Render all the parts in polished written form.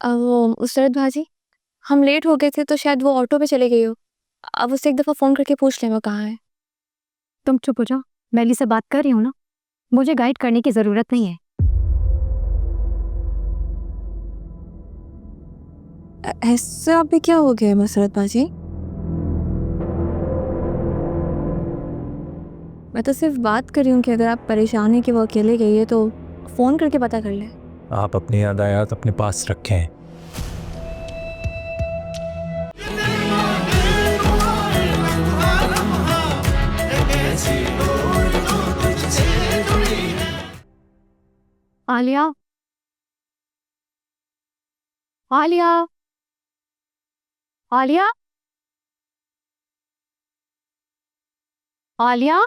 वो उसरत भाजी, हम लेट हो गए थे तो शायद वो ऑटो पे चले गई हो। अब उससे एक दफ़ा फ़ोन करके पूछ लें वो कहाँ है। तुम चुप हो जाओ, मैं अली से बात कर रही हूँ ना, मुझे गाइड करने की जरूरत नहीं है। ऐसा अभी क्या हो गया है मसरत भाजी? मैं तो सिर्फ बात कर रही हूँ कि अगर आप परेशान हैं कि वो अकेले गई है तो फ़ोन करके पता कर लें। आप अपनी यादायात अपने पास रखें। आलिया, आलिया, आलिया, आलिया,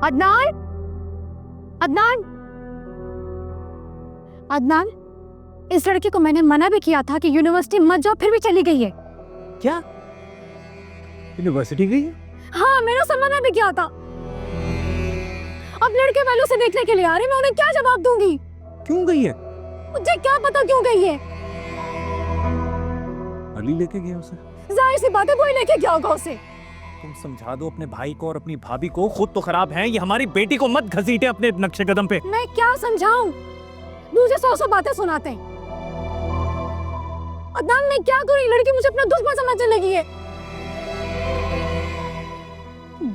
अदनान, अदनान, अदनान, इस लड़की को मैंने मना भी किया था कि यूनिवर्सिटी मत जाओ, फिर भी चली गई है। क्या यूनिवर्सिटी गई है? हाँ, मैंने उसे मना भी किया था। अब लड़के वाले उसे देखने के लिए आ रहे, मैं उन्हें क्या जवाब दूंगी? क्यों गई है? मुझे क्या पता क्यों गई है। अली लेके गया उसे। जाहिर सी बात है, कोई लेके क्या होगा उसे। तुम समझा दो अपने भाई को और अपनी भाभी को, खुद तो खराब हैं, ये हमारी बेटी को मत घसीटे अपने नक्शे कदम पे। मैं क्या समझाऊं, मुझे सौ सौ बातें सुनाते हैं। अदनान, मैं क्या करूं, ये लड़की मुझे अपना दुश्मन समझने लगी है।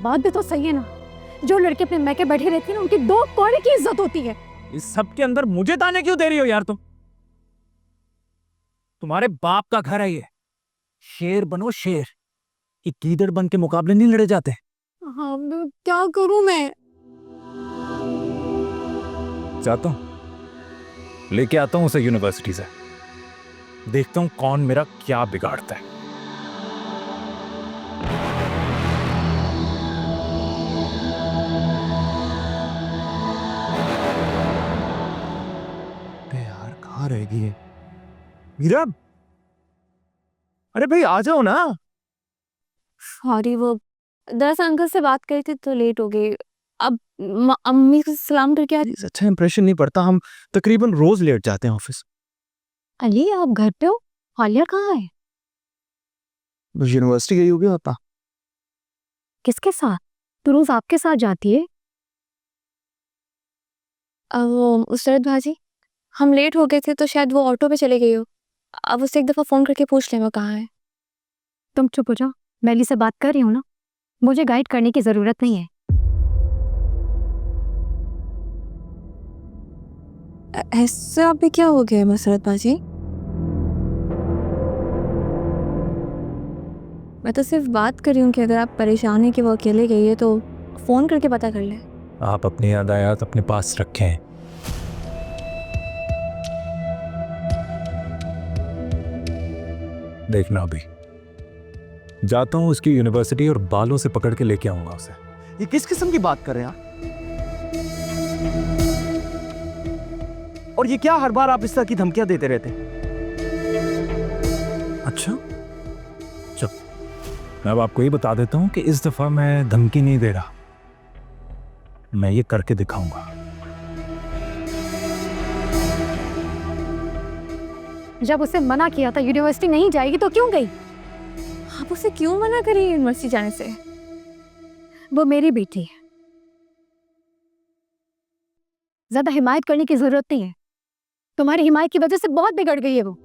बात भी तो सही है ना, जो लड़की अपने मैके बैठी रहती है ना, उनकी दो कौड़े की इज्जत होती है। इस सब के अंदर मुझे ताने क्यों दे रही हो यार तुम? तुम्हारे बाप का घर है ये। शेर बनो शेर, ये गीदड़ बन के मुकाबले नहीं लड़े जाते। हाँ, क्या करूं मैं? जाता हूँ, लेके आता हूँ उसे यूनिवर्सिटी से, देखता हूँ कौन मेरा क्या बिगाड़ता है। यार कहाँ रहेगी ये? मीरा, अरे भाई आ जाओ ना। सॉरी, वो दरअसल अंकल से बात करी थी तो लेट हो गई। अब अम्मी को सलाम करके आ। अच्छा इंप्रेशन नहीं पड़ता, हम तकरीबन रोज लेट जाते हैं ऑफिस। अली, आप घर पे हो? आलिया कहाँ है? यूनिवर्सिटी गई होगी पापा। किसके साथ? तो रोज आपके साथ जाती है। वो उसरत भाजी, हम लेट हो गए थे तो शायद वो ऑटो पे चले गई हो। अब उससे एक दफ़ा फ़ोन करके पूछ लें वो कहाँ है। तुम चुप हो जाओ, मैं अली से बात कर रही हूँ ना, मुझे गाइड करने की जरूरत नहीं है। ऐसा अभी क्या हो गया है मसरत भाजी? मैं तो सिर्फ बात कर रही हूँ कि अगर आप परेशान हैं कि वो अकेले गई है तो फ़ोन करके पता कर लें। आप अपनी यादायात अपने पास रखें। देखना अभी जाता हूँ उसकी यूनिवर्सिटी और बालों से पकड़ के लेके आऊंगा उसे। ये किस किस्म की बात कर रहे हैं आप? और ये क्या हर बार आप इस तरह की धमकियां देते रहते हैं? अच्छा चल, मैं अब आपको ये बता देता हूँ कि इस दफा मैं धमकी नहीं दे रहा, मैं ये करके दिखाऊंगा। जब उसे मना किया था यूनिवर्सिटी नहीं जाएगी तो क्यों गई? आप उसे क्यों मना करें यूनिवर्सिटी जाने से? वो मेरी बेटी है, ज्यादा हिमायत करने की जरूरत नहीं है। तुम्हारी हिमायत की वजह से बहुत बिगड़ गई है वो।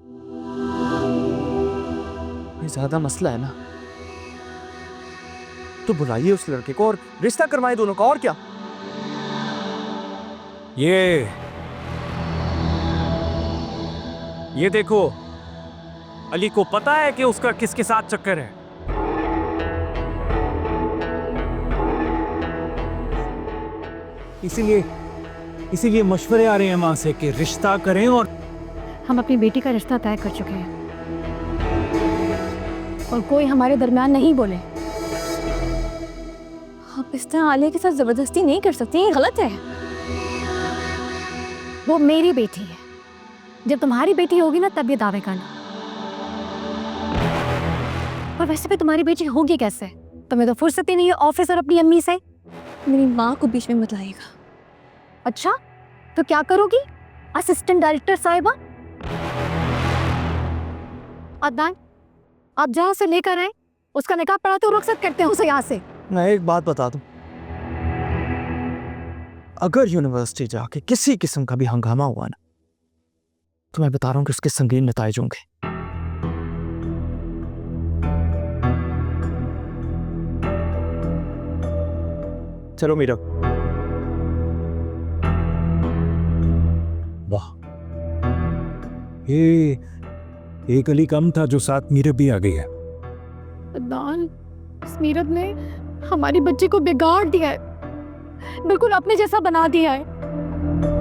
ये ज्यादा मसला है ना, तो बुलाइए उस लड़के को और रिश्ता करवाए दोनों का, और क्या। ये देखो, अली को पता है कि उसका किसके साथ चक्कर है। इसीलिए मशवरे आ रहे हैं वहां से कि रिश्ता करें। और हम अपनी बेटी का रिश्ता तय कर चुके हैं और कोई हमारे दरमियान नहीं बोले। आप इस तरह आलिया के साथ ज़बरदस्ती नहीं कर सकती, ये गलत है। वो मेरी बेटी है, जब तुम्हारी बेटी होगी ना तब ये दावे करना। और वैसे भी तुम्हारी बेटी होगी कैसे? तुम्हें तो फुर्सत ही नहीं है ऑफिस और अपनी अम्मी से। मेरी माँ को बीच में मत लाइएगा। अच्छा, तो क्या करोगी? असिस्टेंट डायरेक्टर साहिबा, अदनान, आप जहाँ से लेकर आए उसका निकाह पड़ा तो रुखसत करते हैं उसे यहाँ से। मैं एक बात बता दूं, अगर यूनिवर्सिटी जाके किसी किस्म का भी हंगामा हुआ ना, तो मैं बता रहा हूं कि उसके संगीन नताइज होंगे। चलो मीरा। वाह, ये एक अली कम था जो साथ मीरा भी आ गई है। अदनान, इस मीरत ने हमारी बच्ची को बिगाड़ दिया है, बिल्कुल अपने जैसा बना दिया है।